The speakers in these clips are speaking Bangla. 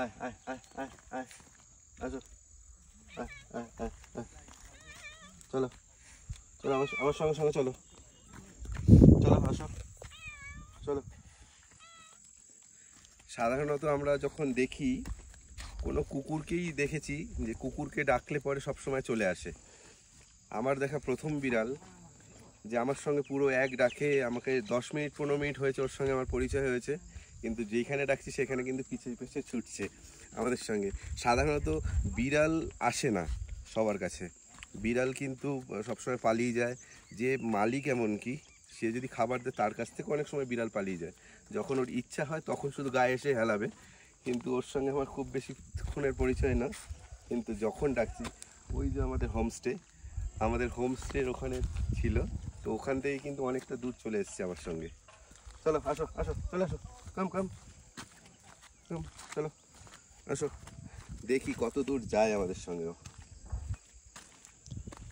আয় আয় আয় আয় আয় আসো আয় আয় আয় আয় চলো চলো আমার সঙ্গে সঙ্গে চলো চলো আসো চলো। সাধারণত আমরা যখন দেখি কোনো কুকুরকেই দেখেছি যে কুকুরকে ডাকলে পরে সবসময় চলে আসে। আমার দেখা প্রথম বিড়াল যে আমার সঙ্গে পুরো এক ডাকে, আমাকে 10 মিনিট 15 মিনিট হয়েছে ওর সঙ্গে আমার পরিচয় হয়েছে, কিন্তু যেখানে ডাকছি সেখানে কিন্তু পিছিয়ে পিছিয়ে ছুটছে আমাদের সঙ্গে। সাধারণত বিড়াল আসে না সবার কাছে, বিড়াল কিন্তু সবসময় পালিয়ে যায়। যে মালিক এমনকি সে যদি খাবার দেয় তার কাছ থেকে অনেক সময় বিড়াল পালিয়ে যায়। যখন ওর ইচ্ছা হয় তখন শুধু গায়ে এসে হেলাবে, কিন্তু ওর সঙ্গে আমার খুব বেশিক্ষণের পরিচয় না। কিন্তু যখন ডাকছি, ওই যে আমাদের হোমস্টের ওখানে ছিল, তো ওখান থেকে কিন্তু অনেকটা দূর চলে এসেছে আমার সঙ্গে। চলো আসো আসো চলে আসো, কাম কাম কাম, চলো আসো, দেখি কত দূর যায় আমাদের সঙ্গেও।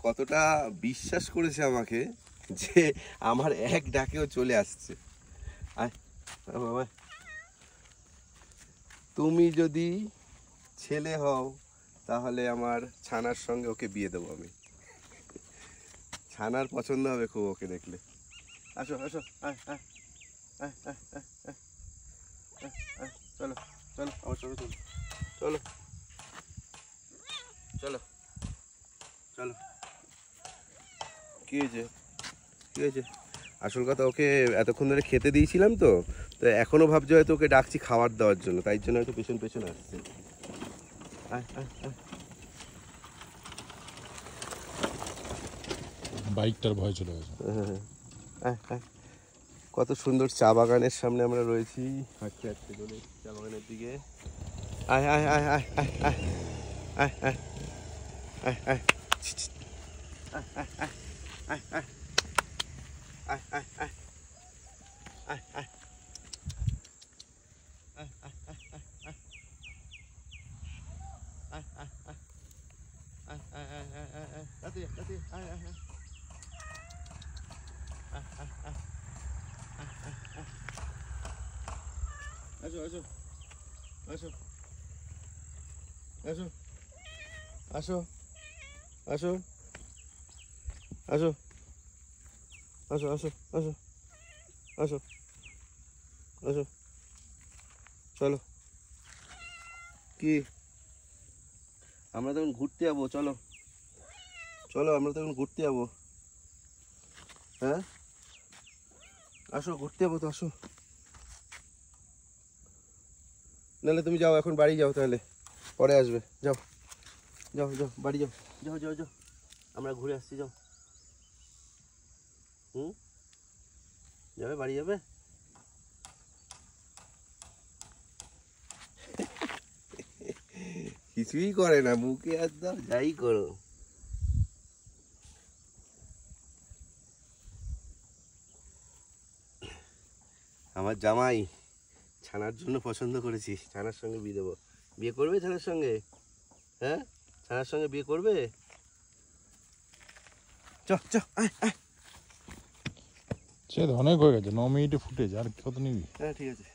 কতটা বিশ্বাস করেছে আমাকে যে আমার এক ডাকেও চলে আসছে। আয় বাবা, তুমি যদি ছেলে হও তাহলে আমার ছানার সঙ্গে ওকে বিয়ে দেবো আমি। ছানার পছন্দ হবে খুব ওকে দেখলে। আসো আসো আয় আয় আয় আয় আয় আয় আয়, চলো চলো আমার সঙ্গে চলো, চলো চলো চলো। কী হয়েছে কী হয়েছে? আসল কথা, ওকে এতক্ষণ ধরে খেতে দিয়েছিলাম তো, তো এখনও ভাবছি হয়তো ওকে ডাকছি খাবার দেওয়ার জন্য, তাই জন্য হয়তো পেছন পেছন আসছে। আয় আয় আয়, বাইকটার ভয় চলে গেছে। কত সুন্দর চা বাগানের সামনে আমরা রয়েছি, হাঁটতে হাঁটতে চলে চা বাগানের দিকে। আয় আয় আয় আয় আয় আয় আয় আয় আয় আয় আয় আয় আয় আয় আয় আয় আসো আসো আসো আসো আসো আসো আসো আসো আসো আসো আসো আসো, চলো। কি আমরা তখন ঘুরতে যাবো, চলো চলো আমরা তখন ঘুরতে যাবো। হ্যাঁ আসো, ঘুরতে যাবো তো, আসো। নাহলে তুমি যাও, এখন বাড়ি যাও, তাহলে পরে আসবে। যাও যাও যাও বাড়ি যাও, যাও যাও যাও, আমরা ঘুরে আসছি, যাও। যাবে, বাড়ি যাবে? কিছুই করে না, মুখে হাত দাও, যাই করো। আমার জামাই ছানার জন্য পছন্দ করেছি, ছানার সঙ্গে বিয়ে দেবো। বিয়ে করবে ছানার সঙ্গে? হ্যাঁ, ছানার সঙ্গে বিয়ে করবে? চ চ আয় আয়। সে অনেক হয়ে গেছে, 9 মিনিটে ফুটেছে, আর কত নিবি? হ্যাঁ ঠিক আছে।